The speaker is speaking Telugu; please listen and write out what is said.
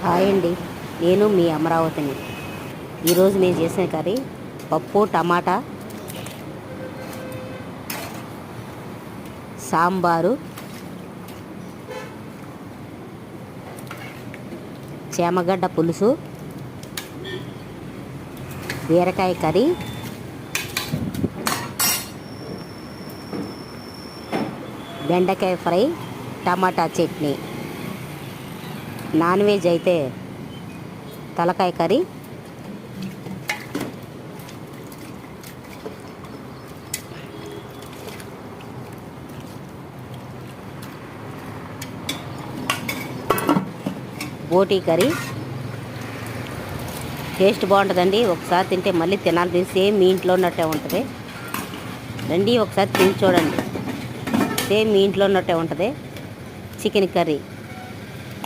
హాయ్ అండి, నేను మీ అమరావతిని. ఈరోజు నేను చేసిన కర్రీ పప్పు టమాటా, సాంబారు, చేమగడ్డ పులుసు, బీరకాయ కర్రీ, బెండకాయ ఫ్రై, టమాటా చట్నీ. నాన్ వెజ్ అయితే తలకాయ కర్రీ, బోటీ కర్రీ. టేస్ట్ బాగుంటుందండి. ఒకసారి తింటే మళ్ళీ తినాలి. సేమ్ మీ ఇంట్లో ఉన్నట్టే ఉంటుంది. రండి ఒకసారి తిని చూడండి. సేమ్ మీ ఇంట్లో ఉన్నట్టే ఉంటుంది. Chicken curry.